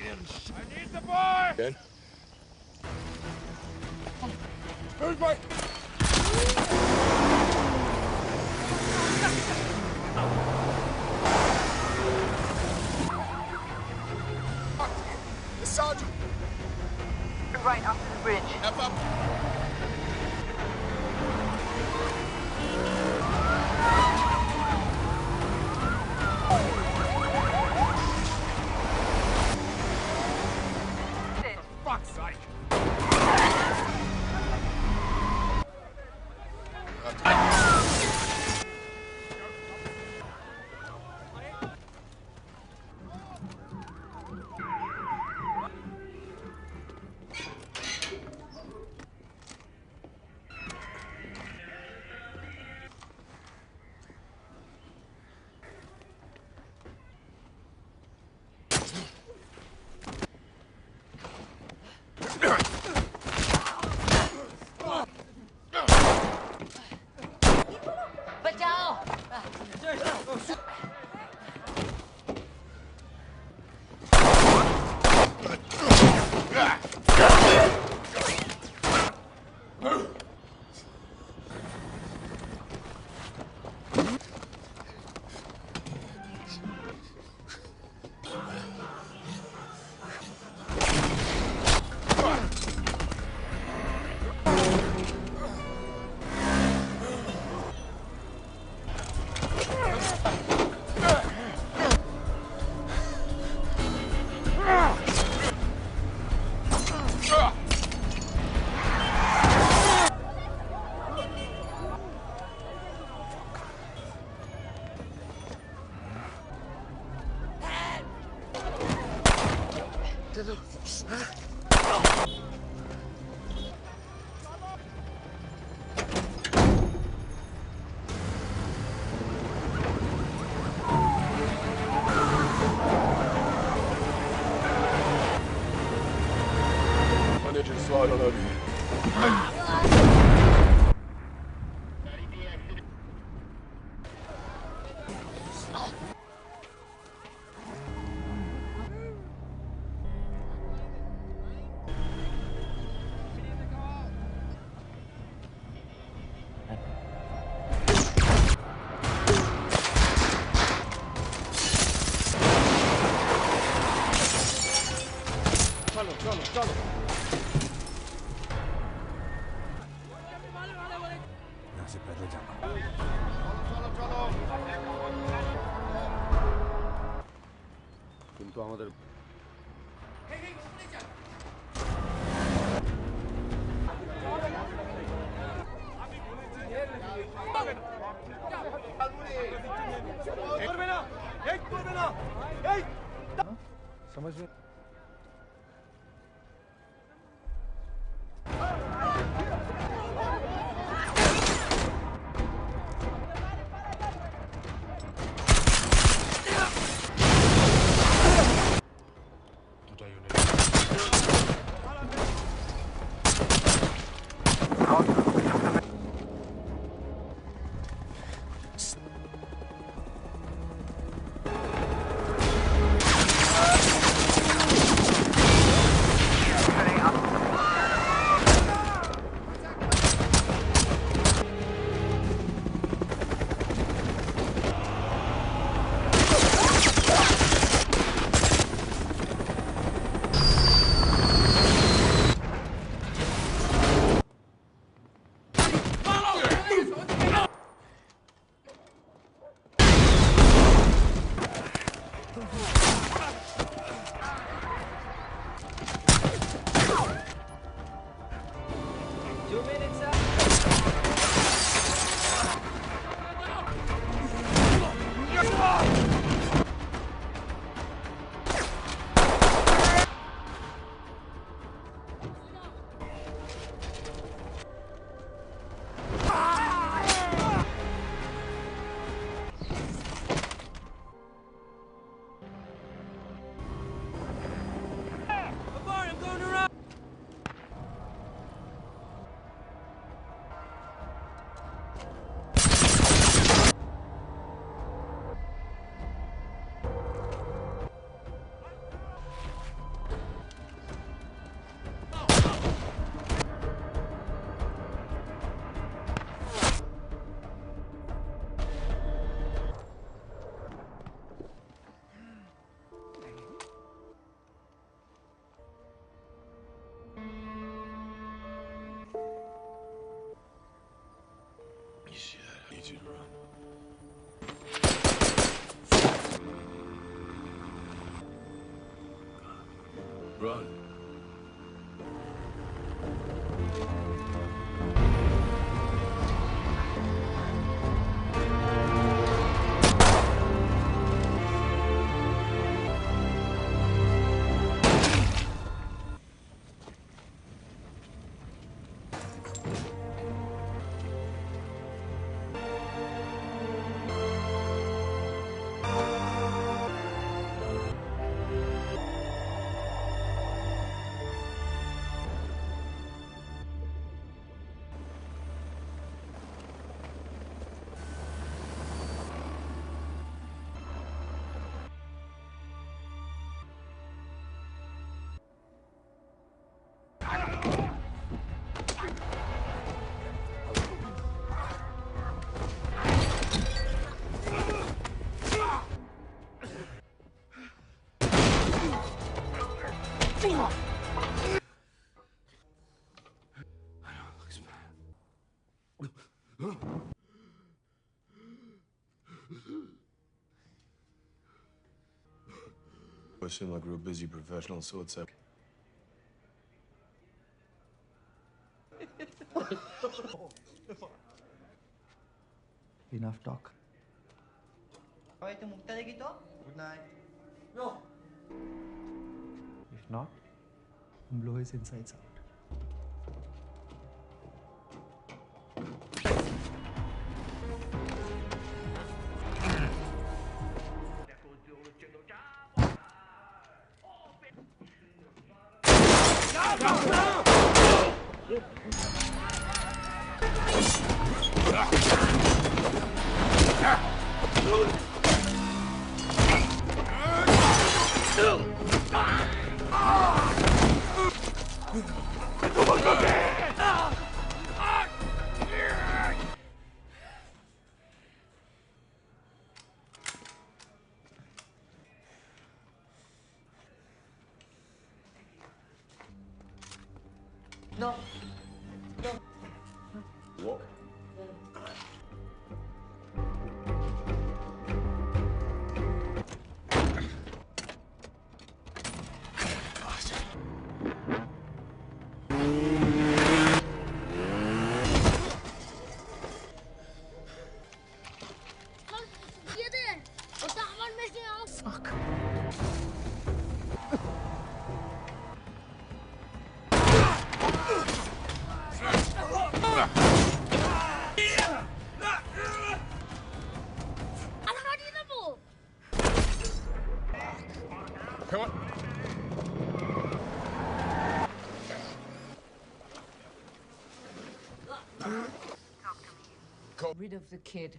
I need the boy! Good. Who's my... The sergeant! Right after the bridge. Up. Fuck's sake! Slide on over here. Chalo. यहाँ से पैदल जाना। কিন্তু আমাদের समझ में Run. You seem like a real busy professional, so it's up. Enough talk. Oh, itu muka lagi tu? Good night. If not, blow his insides out. No. Walk. Fuck. Come on. Rid of the kid.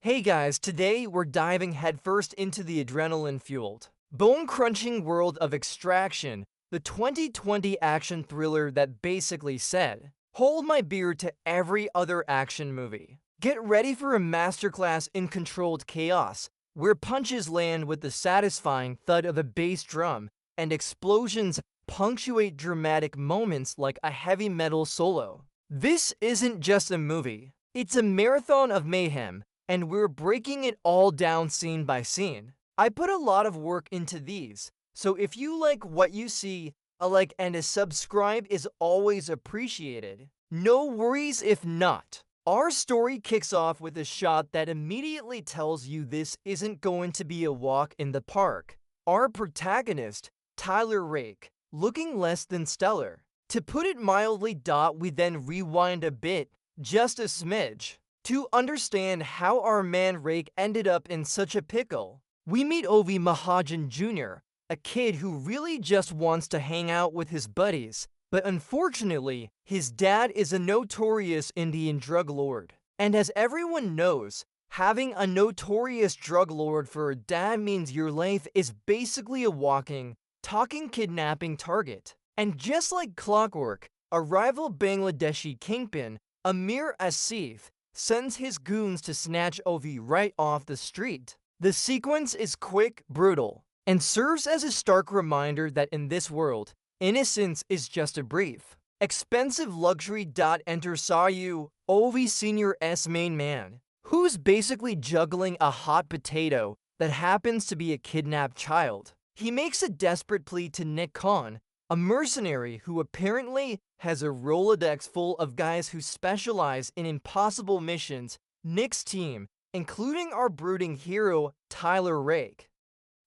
Hey guys, today we're diving headfirst into the adrenaline-fueled, bone-crunching world of Extraction, the 2020 action thriller that basically said, hold my beer to every other action movie. Get ready for a masterclass in controlled chaos, where punches land with the satisfying thud of a bass drum, and explosions punctuate dramatic moments like a heavy metal solo. This isn't just a movie, it's a marathon of mayhem, and we're breaking it all down scene by scene. I put a lot of work into these, so if you like what you see, a like and a subscribe is always appreciated. No worries if not. Our story kicks off with a shot that immediately tells you this isn't going to be a walk in the park. Our protagonist, Tyler Rake, looking less than stellar. To put it mildly, we then rewind a bit, just a smidge, to understand how our man Rake ended up in such a pickle. We meet Ovi Mahajan Jr., a kid who really just wants to hang out with his buddies, but unfortunately, his dad is a notorious Indian drug lord. And as everyone knows, having a notorious drug lord for a dad means your life is basically a walking, talking kidnapping target. And just like clockwork, a rival Bangladeshi kingpin, Amir Asif, sends his goons to snatch Ovi right off the street. The sequence is quick, brutal, and serves as a stark reminder that in this world, innocence is just a brief, expensive luxury. Enter Sayu, Ovi Sr.'s main man, who's basically juggling a hot potato that happens to be a kidnapped child. He makes a desperate plea to Nick Khan, a mercenary who apparently has a Rolodex full of guys who specialize in impossible missions. Nick's team, including our brooding hero Tyler Rake,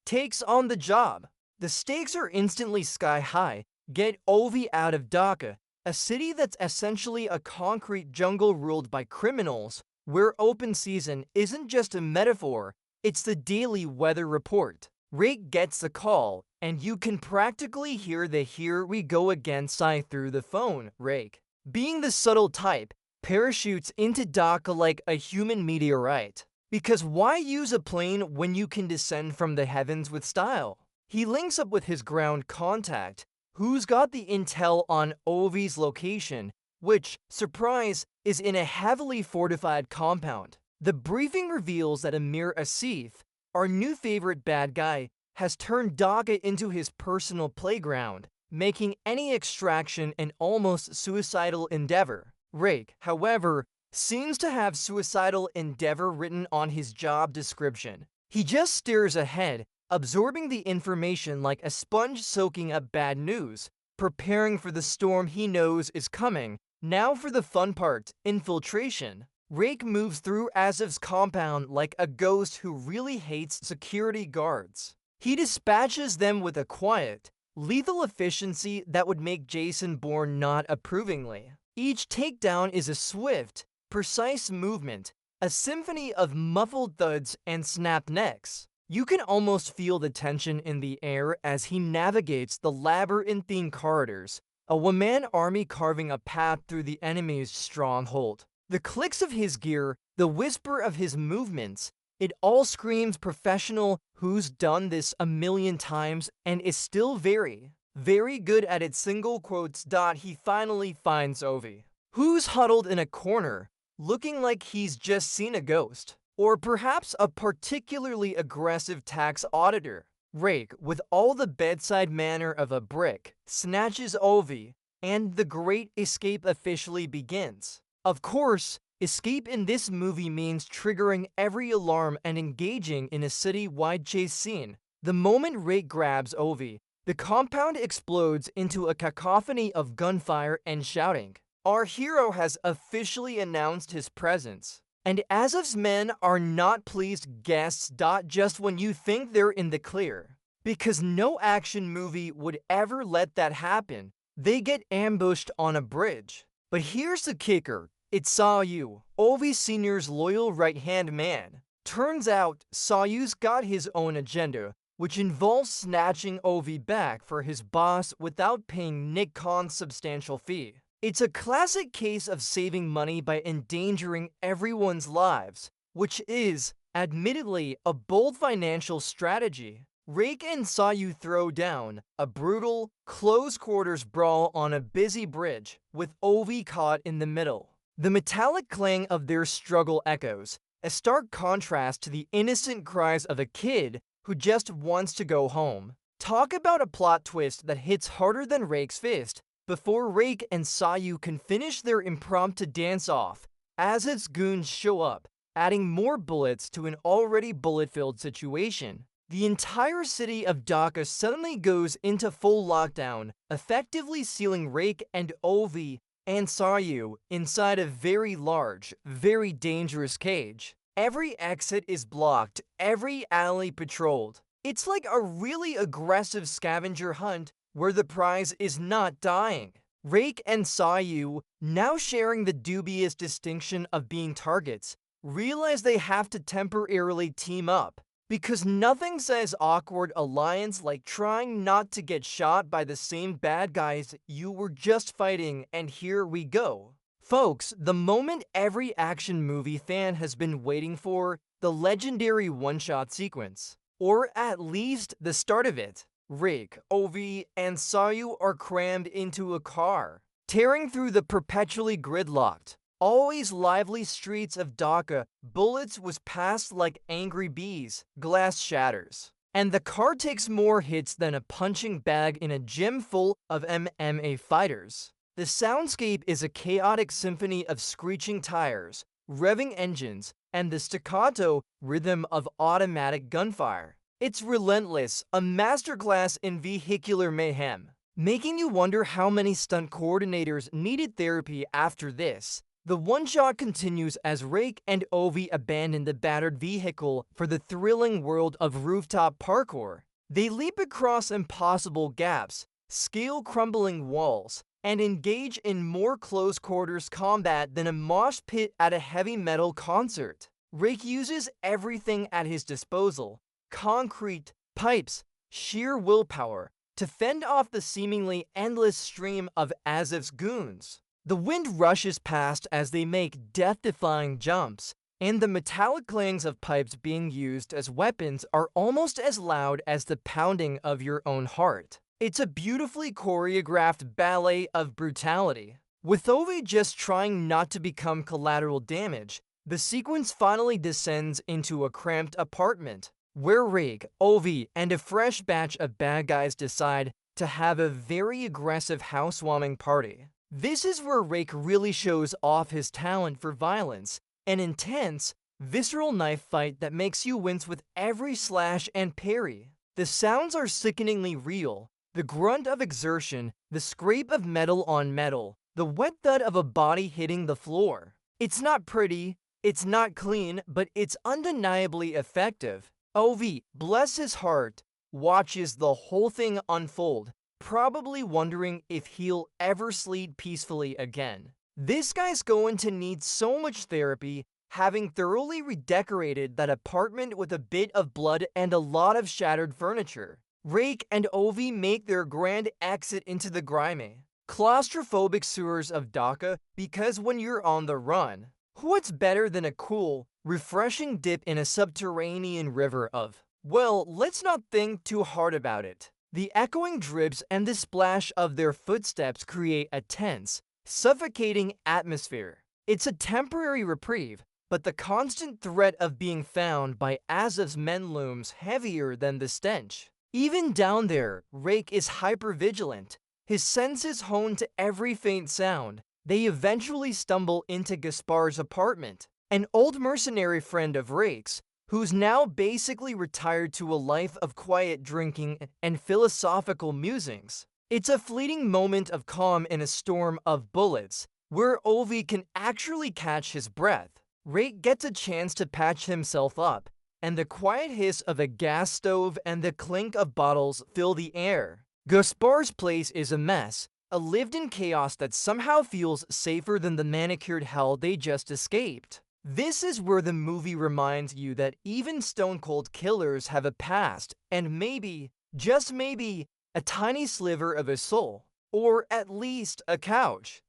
takes on the job. The stakes are instantly sky high. Get Ovi out of Dhaka, a city that's essentially a concrete jungle ruled by criminals, where open season isn't just a metaphor, it's the daily weather report. Rake gets the call, and you can practically hear the "here we go again" sigh through the phone. Rake, being the subtle type, parachutes into Dhaka like a human meteorite. Because why use a plane when you can descend from the heavens with style? He links up with his ground contact, who's got the intel on Ovi's location, which, surprise, is in a heavily fortified compound. The briefing reveals that Amir Asif, our new favorite bad guy, has turned Dhaka into his personal playground, making any extraction an almost suicidal endeavor. Rake, however, seems to have suicidal endeavor written on his job description. He just stares ahead, absorbing the information like a sponge soaking up bad news, preparing for the storm he knows is coming. Now for the fun part, infiltration. Rake moves through Asif's compound like a ghost who really hates security guards. He dispatches them with a quiet, lethal efficiency that would make Jason Bourne nod approvingly. Each takedown is a swift, precise movement, a symphony of muffled thuds and snapped necks. You can almost feel the tension in the air as he navigates the labyrinthine corridors, a one-man army carving a path through the enemy's stronghold. The clicks of his gear, the whisper of his movements, it all screams professional who's done this a million times and is still very, very good at it. Single quotes. He finally finds Ovi, who's huddled in a corner, looking like he's just seen a ghost, or perhaps a particularly aggressive tax auditor. Rake, with all the bedside manner of a brick, snatches Ovi, and the great escape officially begins. Of course, escape in this movie means triggering every alarm and engaging in a city-wide chase scene. The moment Rake grabs Ovi, the compound explodes into a cacophony of gunfire and shouting. Our hero has officially announced his presence, and Asif's men are not pleased guests. Just when you think they're in the clear, because no action movie would ever let that happen, they get ambushed on a bridge. But here's the kicker. It's Sayu, Ovi Sr.'s loyal right-hand man. Turns out, Sayu's got his own agenda, which involves snatching Ovi back for his boss without paying Nick Khan's substantial fee. It's a classic case of saving money by endangering everyone's lives, which is, admittedly, a bold financial strategy. Rake and Sayu throw down a brutal, close-quarters brawl on a busy bridge, with Ovi caught in the middle. The metallic clang of their struggle echoes, a stark contrast to the innocent cries of a kid who just wants to go home. Talk about a plot twist that hits harder than Rake's fist. Before Rake and Sayu can finish their impromptu dance-off, Asif's goons show up, adding more bullets to an already bullet-filled situation. The entire city of Dhaka suddenly goes into full lockdown, effectively sealing Rake and Ovi and Sayu inside a very large, very dangerous cage. Every exit is blocked, every alley patrolled. It's like a really aggressive scavenger hunt where the prize is not dying. Rake and Sayu, now sharing the dubious distinction of being targets, realize they have to temporarily team up, because nothing says awkward alliance like trying not to get shot by the same bad guys you were just fighting. And here we go. Folks, the moment every action movie fan has been waiting for, the legendary one-shot sequence. Or at least the start of it. Rake, Ovi, and Sayu are crammed into a car, tearing through the perpetually gridlocked, always lively streets of Dhaka. Bullets whiz past like angry bees, glass shatters, and the car takes more hits than a punching bag in a gym full of MMA fighters. The soundscape is a chaotic symphony of screeching tires, revving engines, and the staccato rhythm of automatic gunfire. It's Relentless, a masterclass in vehicular mayhem, making you wonder how many stunt coordinators needed therapy after this. The one-shot continues as Rake and Ovi abandon the battered vehicle for the thrilling world of rooftop parkour. They leap across impossible gaps, scale crumbling walls, and engage in more close-quarters combat than a mosh pit at a heavy metal concert. Rake uses everything at his disposal: concrete, pipes, sheer willpower, to fend off the seemingly endless stream of Azif's goons. The wind rushes past as they make death-defying jumps, and the metallic clangs of pipes being used as weapons are almost as loud as the pounding of your own heart. It's a beautifully choreographed ballet of brutality. With Ovi just trying not to become collateral damage, the sequence finally descends into a cramped apartment, where Rake, Ovi, and a fresh batch of bad guys decide to have a very aggressive housewarming party. This is where Rake really shows off his talent for violence, an intense, visceral knife fight that makes you wince with every slash and parry. The sounds are sickeningly real: the grunt of exertion, the scrape of metal on metal, the wet thud of a body hitting the floor. It's not pretty, it's not clean, but it's undeniably effective. Ovi, bless his heart, watches the whole thing unfold, probably wondering if he'll ever sleep peacefully again. This guy's going to need so much therapy, having thoroughly redecorated that apartment with a bit of blood and a lot of shattered furniture. Rake and Ovi make their grand exit into the grimy, claustrophobic sewers of Dhaka, because when you're on the run, what's better than a cool, refreshing dip in a subterranean river of, well, let's not think too hard about it. The echoing drips and the splash of their footsteps create a tense, suffocating atmosphere. It's a temporary reprieve, but the constant threat of being found by Azif's men looms heavier than the stench. Even down there, Rake is hyper-vigilant, his senses honed to every faint sound. They eventually stumble into Gaspar's apartment, an old mercenary friend of Rake's, who's now basically retired to a life of quiet drinking and philosophical musings. It's a fleeting moment of calm in a storm of bullets, where Ovi can actually catch his breath. Rake gets a chance to patch himself up, and the quiet hiss of a gas stove and the clink of bottles fill the air. Gaspar's place is a mess, a lived-in chaos that somehow feels safer than the manicured hell they just escaped. This is where the movie reminds you that even stone-cold killers have a past, and maybe, just maybe, a tiny sliver of a soul, or at least a couch.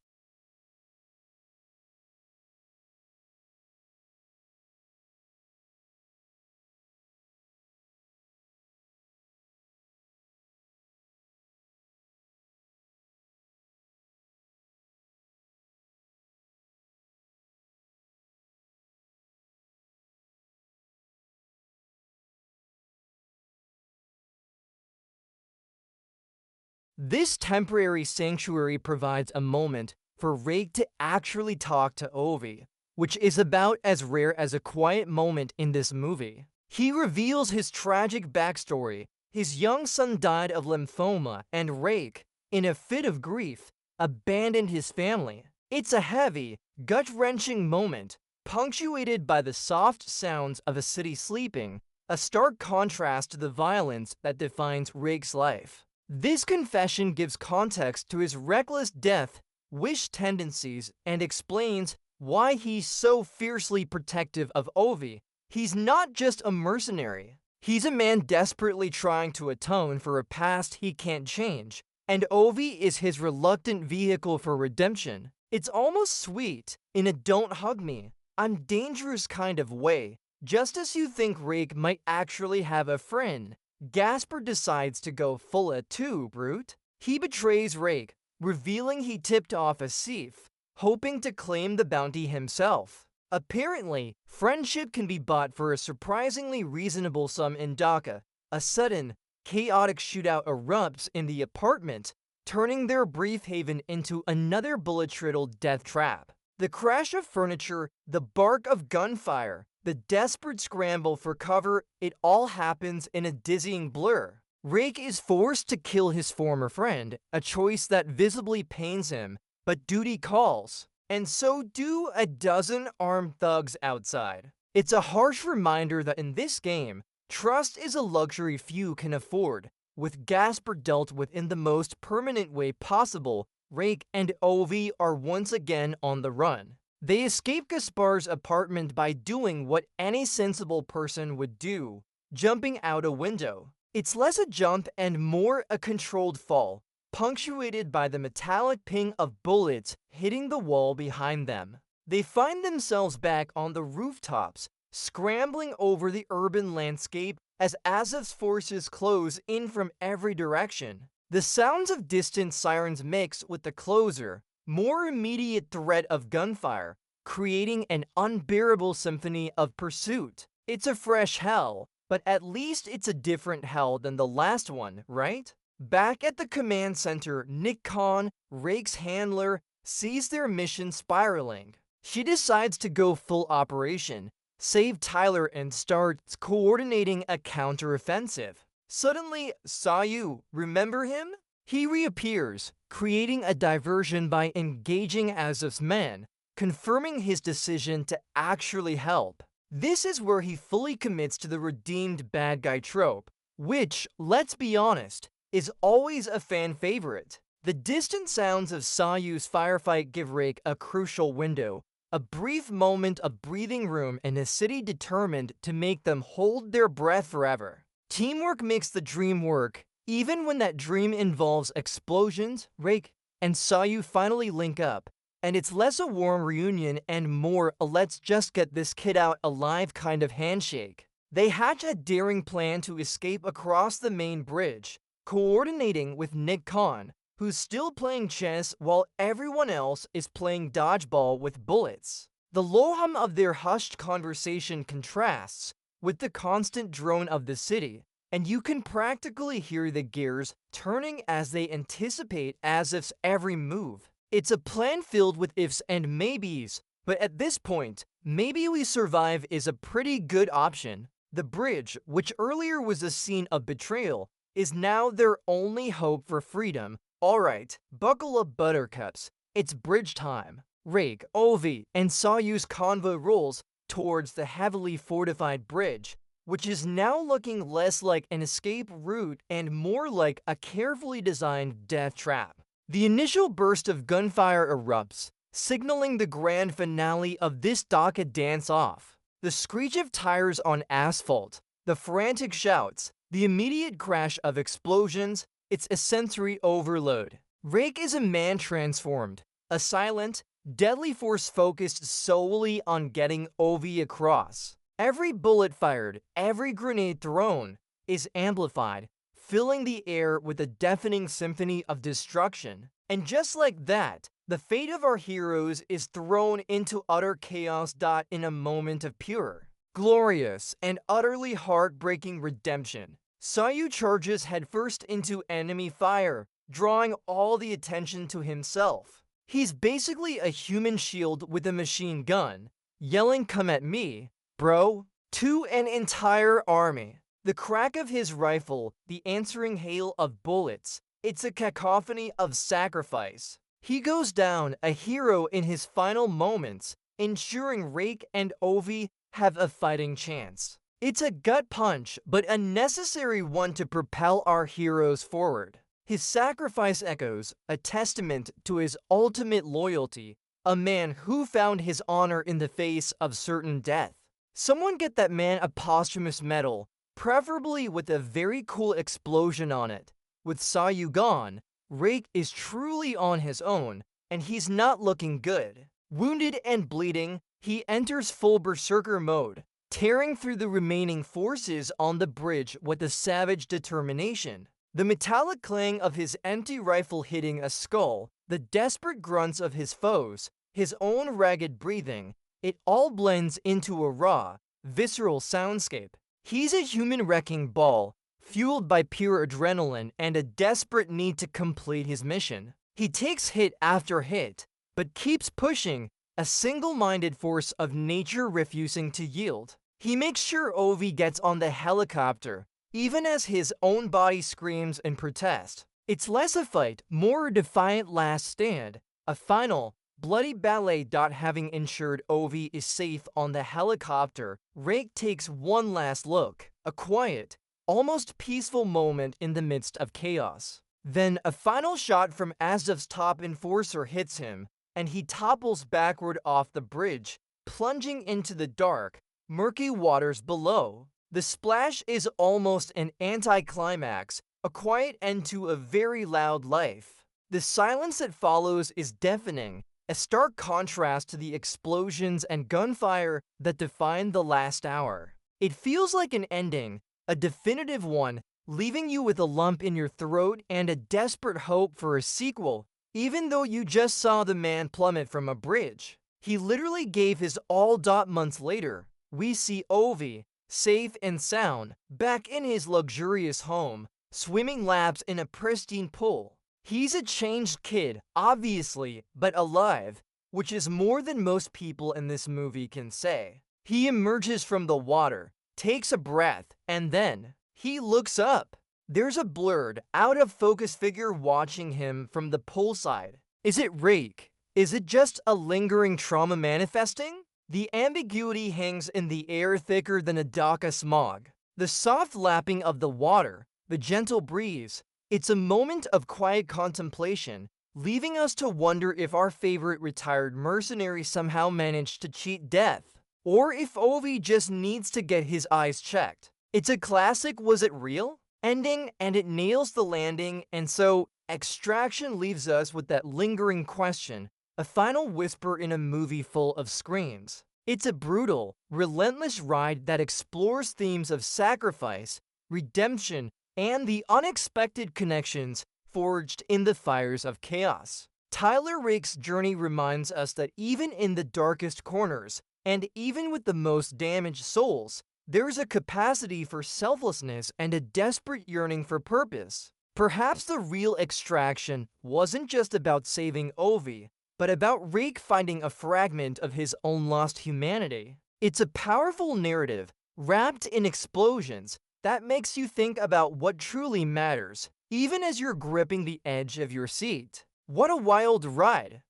This temporary sanctuary provides a moment for Rake to actually talk to Ovi, which is about as rare as a quiet moment in this movie. He reveals his tragic backstory. His young son died of lymphoma, and Rake, in a fit of grief, abandoned his family. It's a heavy, gut-wrenching moment, punctuated by the soft sounds of a city sleeping, a stark contrast to the violence that defines Rake's life. This confession gives context to his reckless death-wish tendencies and explains why he's so fiercely protective of Ovi. He's not just a mercenary. He's a man desperately trying to atone for a past he can't change, and Ovi is his reluctant vehicle for redemption. It's almost sweet, in a don't hug me, I'm dangerous kind of way. Just as you think Rake might actually have a friend, Gaspar decides to go full too, brute. He betrays Rake, revealing he tipped off a thief, hoping to claim the bounty himself. Apparently, friendship can be bought for a surprisingly reasonable sum in Dhaka. A sudden, chaotic shootout erupts in the apartment, turning their brief haven into another bullet-riddled death trap. The crash of furniture, the bark of gunfire, the desperate scramble for cover, it all happens in a dizzying blur. Rake is forced to kill his former friend, a choice that visibly pains him, but duty calls. And so do a dozen armed thugs outside. It's a harsh reminder that in this game, trust is a luxury few can afford. With Gasper dealt with in the most permanent way possible, Rake and Ovi are once again on the run. They escape Gaspar's apartment by doing what any sensible person would do, jumping out a window. It's less a jump and more a controlled fall, punctuated by the metallic ping of bullets hitting the wall behind them. They find themselves back on the rooftops, scrambling over the urban landscape as Azov's forces close in from every direction. The sounds of distant sirens mix with the closer, more immediate threat of gunfire, creating an unbearable symphony of pursuit. It's a fresh hell, but at least it's a different hell than the last one, right? Back at the command center, Nick Khan, Rake's handler, sees their mission spiraling. She decides to go full operation, save Tyler, and starts coordinating a counteroffensive. Suddenly, Sayu, remember him? He reappears, creating a diversion by engaging Azov's men, confirming his decision to actually help. This is where he fully commits to the redeemed bad guy trope, which, let's be honest, is always a fan favorite. The distant sounds of Sayu's firefight give Rake a crucial window, a brief moment of breathing room in a city determined to make them hold their breath forever. Teamwork makes the dream work, even when that dream involves explosions. Rake and Sayu finally link up, and it's less a warm reunion and more a let's just get this kid out alive kind of handshake. They hatch a daring plan to escape across the main bridge, coordinating with Nick Khan, who's still playing chess while everyone else is playing dodgeball with bullets. The low hum of their hushed conversation contrasts with the constant drone of the city, and you can practically hear the gears turning as they anticipate Azov's every move. It's a plan filled with ifs and maybes, but at this point, maybe we survive is a pretty good option. The bridge, which earlier was a scene of betrayal, is now their only hope for freedom. Alright, buckle up buttercups, it's bridge time. Rake, Ovi, and Sayu's convoy rolls towards the heavily fortified bridge, which is now looking less like an escape route and more like a carefully designed death trap. The initial burst of gunfire erupts, signaling the grand finale of this Dhaka dance-off. The screech of tires on asphalt, the frantic shouts, the immediate crash of explosions, it's a sensory overload. Rake is a man transformed, a silent, deadly force focused solely on getting Ovi across. Every bullet fired, every grenade thrown, is amplified, filling the air with a deafening symphony of destruction. And just like that, the fate of our heroes is thrown into utter chaos. In a moment of pure, glorious, and utterly heartbreaking redemption, Sayu charges headfirst into enemy fire, drawing all the attention to himself. He's basically a human shield with a machine gun, yelling "come at me, bro," to an entire army. The crack of his rifle, the answering hail of bullets, it's a cacophony of sacrifice. He goes down a hero in his final moments, ensuring Rake and Ovi have a fighting chance. It's a gut punch, but a necessary one to propel our heroes forward. His sacrifice echoes, a testament to his ultimate loyalty, a man who found his honor in the face of certain death. Someone get that man a posthumous medal, preferably with a very cool explosion on it. With Sayu gone, Rake is truly on his own, and he's not looking good. Wounded and bleeding, he enters full berserker mode, tearing through the remaining forces on the bridge with a savage determination. The metallic clang of his empty rifle hitting a skull, the desperate grunts of his foes, his own ragged breathing, it all blends into a raw, visceral soundscape. He's a human wrecking ball, fueled by pure adrenaline and a desperate need to complete his mission. He takes hit after hit, but keeps pushing, a single-minded force of nature refusing to yield. He makes sure Ovi gets on the helicopter, even as his own body screams in protest. It's less a fight, more a defiant last stand, a final, bloody ballet. Having ensured Ovi is safe on the helicopter, Rake takes one last look, a quiet, almost peaceful moment in the midst of chaos. Then a final shot from Azdov's top enforcer hits him, and he topples backward off the bridge, plunging into the dark, murky waters below. The splash is almost an anticlimax, a quiet end to a very loud life. The silence that follows is deafening, a stark contrast to the explosions and gunfire that define the last hour. It feels like an ending, a definitive one, leaving you with a lump in your throat and a desperate hope for a sequel, even though you just saw the man plummet from a bridge. He literally gave his all. Months later, we see Ovi, safe and sound, back in his luxurious home, swimming laps in a pristine pool. He's a changed kid, obviously, but alive, which is more than most people in this movie can say. He emerges from the water, takes a breath, and then he looks up. There's a blurred, out-of-focus figure watching him from the poolside. Is it Rake? Is it just a lingering trauma manifesting? The ambiguity hangs in the air thicker than a Dhaka smog. The soft lapping of the water, the gentle breeze, it's a moment of quiet contemplation, leaving us to wonder if our favorite retired mercenary somehow managed to cheat death, or if Ovi just needs to get his eyes checked. It's a classic was it real? Ending, and it nails the landing, and so Extraction leaves us with that lingering question, a final whisper in a movie full of screams. It's a brutal, relentless ride that explores themes of sacrifice, redemption, and the unexpected connections forged in the fires of chaos. Tyler Rake's journey reminds us that even in the darkest corners, and even with the most damaged souls, there's a capacity for selflessness and a desperate yearning for purpose. Perhaps the real Extraction wasn't just about saving Ovi, but about Rake finding a fragment of his own lost humanity. It's a powerful narrative, wrapped in explosions, that makes you think about what truly matters, even as you're gripping the edge of your seat. What a wild ride!